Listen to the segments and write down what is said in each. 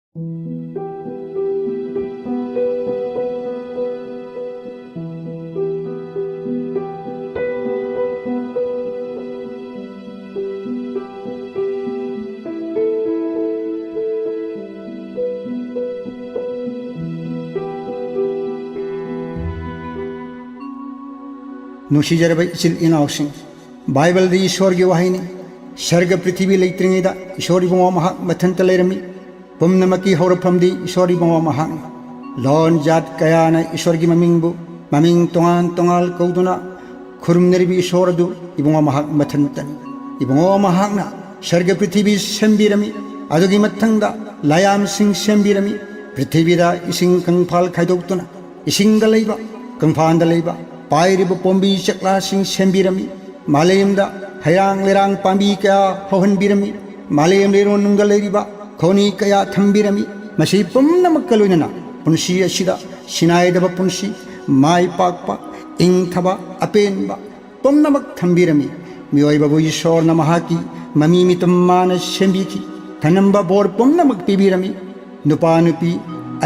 नुशीजरब इचिल इनावसिंग Bible दी ईश्वर की वाहिनी स्वर्ग पृथ्वी लेत्रिंगेदा ईश्वर इबुंगो महाक मथंत लेरमी पुमनमकी हौरफमदी ईश्वर इबुंगो महाक लोन जात कयाना ईश्वर की ममिंग तोंगान तोंगाल कौदुना खुरुमनेरिबी ईश्वर दु इबुंगो महाक मथंतनी इबुंगो महाकना स्वर्ग पृथ्वी सेंबिरमी अदुगी मथंगदा लायाम सिंग सेंबिरमी पृथ्वीदा इसिंग कंफाल खाइदोक्तुना इसिंगदा लेबा कंफानदा लेबा पाइरिब पोंबी चकला सिंग सेंबिरमी मालेमदा हयांग लेरांग पांबी कया होहनबिरमी मालेम लेरोन नुंगा लेरिबा खोनी कया थंबिरमी मसी पुमनमक लोइनना पुंसी असिदा सिनायदब पुंसी माई पाकपा इंथबा अपेनबा पुमनमक थंबिरमी मियोइबबु ईश्वर नमहाकी ममीमितम मान सेंबिकी थनंबा बोर पुमनमक पिबिरमी नुपा नुपी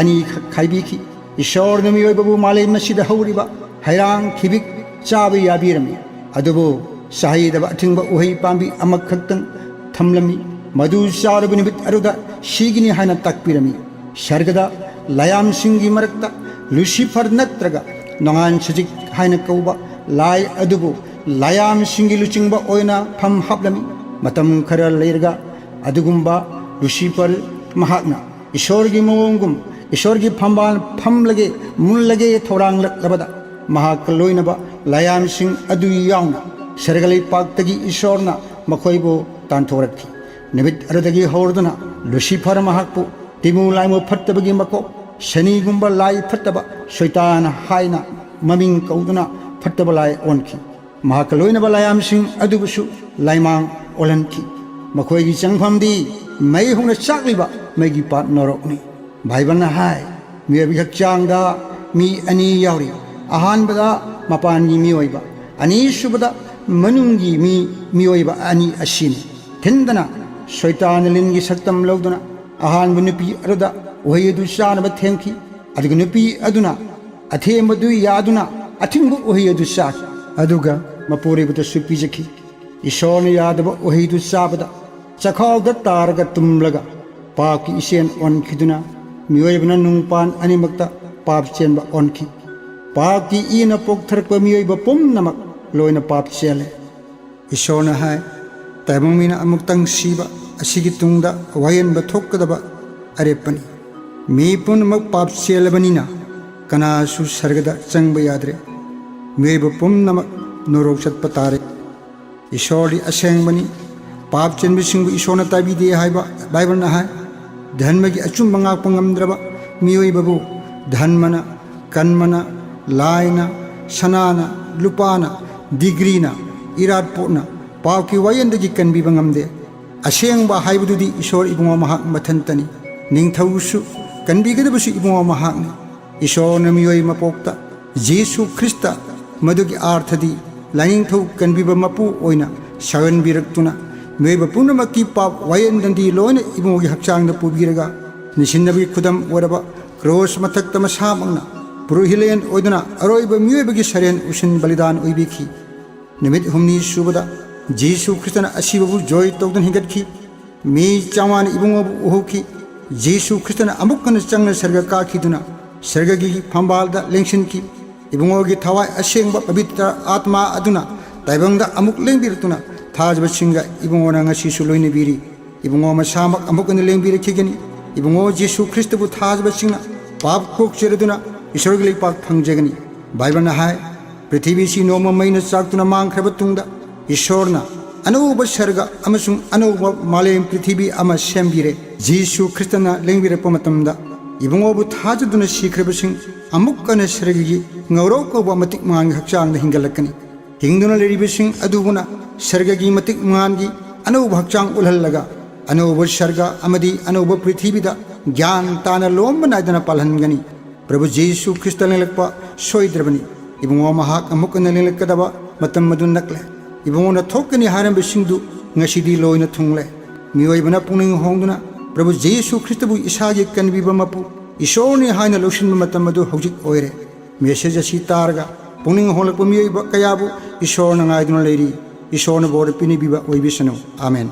अनी खाइबिकी ईश्वर नमियोइबबु मालेम मसिदा हौरिबा हैरांग खिबिक चाब याबीरमी अदुबो साहिदब अथिंग उहई पांबी अमखक्तंग थमलमी मधु चारब निमित अरुदा शीगिनी हाना ताकपीरमी स्वर्गदा लायाम सिंगी मरक्ता लुसिफर नत्रगा नोंगान सजिक हाना कौबा लाई अदुबो लायाम सिंगी लुचिंगबा ओइना फम हापलमी मतम खरा लेरगा अदुगुंबा लुसिफर महाकना ईश्वरगी मोंगुम ईश्वरगी फंबान फमलगे मुनलगे थोरांग लबदा महाक लोइनबा लायाम सिंग अदु याउना स्वर्गलै पाक्तगी ईश्वरना मखोइबो तांथोरखी निमित अरुदगी हौरदुना लुसिफर महाकपु तिमु लाइमु फत्तबगी मको शनिगुंबा लाई फत्तबा शैतान हाइना ममिंग कौदुना फत्तबा लाई ओनखी महाक लोइनबा लायाम सिंग अदुबुसु लाइमांग ओलनखी मखोइगी चंगफमदी मै हुना चाकलिबा मैगी पाट नरकनी भाईबना हाय मियबी हक्चांगदा मी अनि यावरी अहानबदा मपानी मियोइबा अनीसुबदा मनुंगी मियोइबा अनि असिनी थिंदना शैतान लिनगी सक्तम लौदना अहानब नुपी अरुदा ओहयदु चानब थेंखी अदुग नुपी अदुना अथेमदु यादुना अथिंगु ओहयदु चाक अदुगा मपोरेबद सुपीजखी ईश्वरन यादब ओहयदु चाबदा चखावद तारग तुमलगा पापकी इसेन ओनखिदुना मियोइबना नुंगपान अनिमक्ता पाप चेनबा ओनखी पाप की इन पोक्थरक मियोइब पुमनमक लोइन पाप चेले ईश्वरन हाय तैबमीना अमुक्तंग सीबा असिगी तुंगदा वायनब थोक्कदबा अरेपनी मी पुनमक पाप चेलबनीना कनासु सर्गदा चंगब याद्रे मियोइब पुमनमक नोरोक चतप तारे ईश्वरदी असेंगबनी पाप चेनबसिंगबु ईश्वरन ताबिदे हायबा बाइबलना हाय धर्मगी अचुंब ngaakpa ngamdraba miyoibabu dhanmana kanmana लाइना सनाना लुपाना डिग्रीना इराद पोना पावकी वायनदगी कनबीबा ngamde असेंगबा हाइबदुदी ईश्वर इबुंगो महाक मथंतनी निंगथौसु कनबीगदबसु इबुंगो महाकनी ईश्वरन मियोइ मपोक्ता येसु ख्रिस्ता मदुगी आर्थदी लाइनिंगथौ कनबीबा मपु ओइना सगनबीरक्तुना मियोइबा पुनमकी पाप वायनदंदी लोइन इबुंगोगी हक्चांगदा पुबीरगा निसिनबी खुदम ओरबा क्रॉस मथक्ता मसामंगना पुरोहिलेन ओइदना अरोइब मियोइबगी सरेन उसिन बलिदान ओइबिखी निमित हुमनी सुबदा जेसु ख्रिस्टन असिबबु जॉय तौदन हिगतखी मी चावान इबुंगोबु उहोखी जेसु ख्रिस्टन अमुकन चंगन सर्ग काखीदुना सर्गगी फंबालदा लेंसिनकी इबुंगोगी थवाय असेंगबा पवित्र आत्मा अदुना ताइबंगदा अमुक लेंबिरतुना थाजबसिंगा इबुंगोना ngasisu लोइनबिरी इबुंगो मसामक अमुकन लेंबिरखीगनी इबुंगो जेसु ख्रिस्टबु थाजबसिंगना पाप कोकचेरदुना ईश्वर की लेपाक फंगजगनी बाइबलना हाय पृथ्वी सी नोम मैन चाकतुना मांगख्रब तुंगदा ईश्वरना अनौब सर्ग अमसुंग अनौब मालेम पृथ्वी अमा सेंबिरे जेसु ख्रिस्टना लेंबिरप मतमदा इबुंगोबु थाजदुना सीख्रबसिंग अमुकन सर्गगी ngaurokoba matik mang hakchangda hingalakani hingduna leribसिंग अदुबुना सर्गगी मतिक मानगी अनौब हक्चांग उल्हल्लगा अनौब सर्गा अमदी अनौब पृथ्वीदा ज्ञान ताना लोम नायदना पालहनगनी प्रभु जेसु ख्रिस्त लेलक्पा सोइद्रबनी इबुंगो महाक अमुकन लेलक्कदबा मतम मदु नकले इबुंगोना थोकनी हारंबसिंगदु ngasiदी लोइना थुंगले मियोइबना पुनिंग होंगदुना प्रभु जेसु ख्रिस्तबु इसागे कनबीबा मपु ईश्वरने हाइना लौसिनबा मतम अदु हौजिक ओइरे मेसेज असि तारगा पुनिंग होलकपा मियोइबा कयाबु ईश्वरना गाइदुना लेरी ईश्वरना बोर पिनिबीबा ओइबिसनु आमेन।